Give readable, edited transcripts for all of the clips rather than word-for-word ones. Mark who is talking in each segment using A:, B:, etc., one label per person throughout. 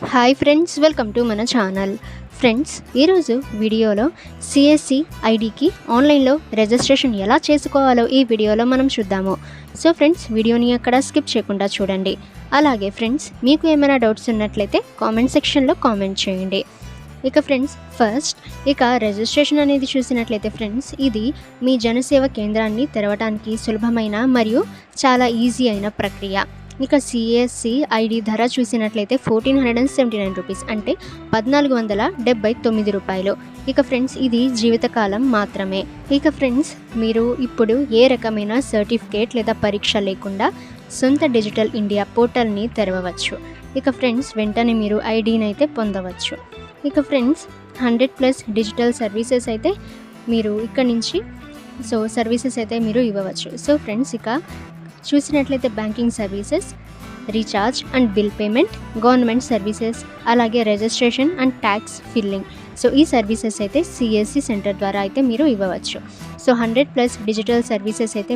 A: Hi friends, welcome to మన channel. Friends, ఈరోజు వీడియోలో సిఎస్సి ఐడికి ఆన్లైన్లో రిజిస్ట్రేషన్ ఎలా చేసుకోవాలో ఈ వీడియోలో మనం చూద్దాము. సో ఫ్రెండ్స్, వీడియోని అక్కడ స్కిప్ చేయకుండా చూడండి. అలాగే ఫ్రెండ్స్, మీకు ఏమైనా డౌట్స్ ఉన్నట్లయితే కామెంట్ సెక్షన్లో కామెంట్ చేయండి. ఇక ఫ్రెండ్స్, ఫస్ట్ రిజిస్ట్రేషన్ అనేది చూసినట్లయితే ఫ్రెండ్స్, ఇది మీ జనసేవ కేంద్రాన్ని తెరవడానికి సులభమైన మరియు చాలా ఈజీ అయిన ప్రక్రియ. ఇక సిఎస్సి ఐడి ధర చూసినట్లయితే 1479 రూపీస్, అంటే 1479 రూపాయలు. ఇక ఫ్రెండ్స్, ఇది జీవితకాలం మాత్రమే. ఇక ఫ్రెండ్స్, మీరు ఇప్పుడు ఏ రకమైన సర్టిఫికేట్ లేదా పరీక్ష లేకుండా సొంత డిజిటల్ ఇండియా పోర్టల్ని తెరవవచ్చు. ఇక ఫ్రెండ్స్, వెంటనే మీరు ఐడిని అయితే పొందవచ్చు. ఇక ఫ్రెండ్స్, 100+ డిజిటల్ సర్వీసెస్ అయితే మీరు ఇక్కడ నుంచి సర్వీసెస్ అయితే మీరు ఇవ్వవచ్చు. సో ఫ్రెండ్స్, ఇక చూసినట్లయితే banking services, recharge and bill payment, government services, అలాగే registration and tax filling. So ఈ సర్వీసెస్ అయితే సిఎస్సి సెంటర్ ద్వారా అయితే మీరు ఇవ్వవచ్చు. సో 100+ డిజిటల్ సర్వీసెస్ అయితే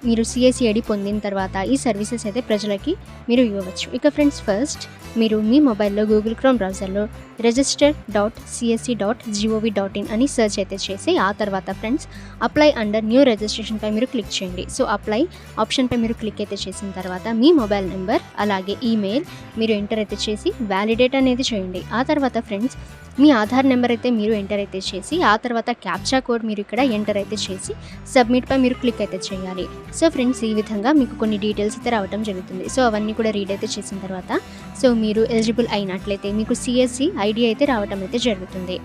A: మీరు సిఎస్సి ఐడి పొందిన తర్వాత ఈ సర్వీసెస్ అయితే ప్రజలకి మీరు ఇవ్వవచ్చు. ఇక ఫ్రెండ్స్, ఫస్ట్ మీరు మీ మొబైల్లో గూగుల్ క్రోమ్ బ్రౌజర్లో register.csc.gov.in అని సెర్చ్ అయితే చేసి ఆ తర్వాత ఫ్రెండ్స్, అప్లై అండర్ న్యూ రిజిస్ట్రేషన్పై మీరు క్లిక్ చేయండి. సో అప్లై ఆప్షన్పై మీరు క్లిక్ అయితే చేసిన తర్వాత మీ మొబైల్ నెంబర్ అలాగే ఈమెయిల్ మీరు ఎంటర్ అయితే చేసి వ్యాలిడేట్ అనేది చేయండి. ఆ తర్వాత ఫ్రెండ్స్, మీ ఆధార్ నెంబర్ అయితే మీరు ఎంటర్ అయితే చేసి ఆ తర్వాత క్యాప్చా కోడ్ మీరు ఇక్కడ ఎంటర్ అయితే చేసి సబ్మిట్పై మీరు క్లిక్ అయితే చేయాలి. సో ఫ్రెండ్స్, ఈ విధంగా మీకు కొన్ని డీటెయిల్స్ అయితే రావడం జరుగుతుంది. సో అవన్నీ కూడా రీడ్ అయితే చేసిన తర్వాత మీరు ఎలిజిబుల్ అయినట్లయితే మీకు సిఎస్సి ఐడి అయితే రావడం అయితే జరుగుతుంది.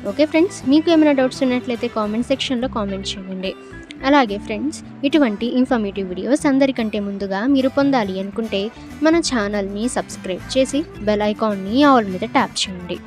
A: ఓకే ఫ్రెండ్స్, మీకు ఏమైనా డౌట్స్ ఉన్నట్లయితే కామెంట్ సెక్షన్లో కామెంట్ చేయండి. అలాగే ఫ్రెండ్స్, ఇటువంటి ఇన్ఫర్మేటివ్ వీడియోస్ అందరికంటే ముందుగా మీరు పొందాలి అనుకుంటే మన ఛానల్ని సబ్స్క్రైబ్ చేసి బెల్ ఐకాన్ని ఆల్ మీద ట్యాప్ చేయండి.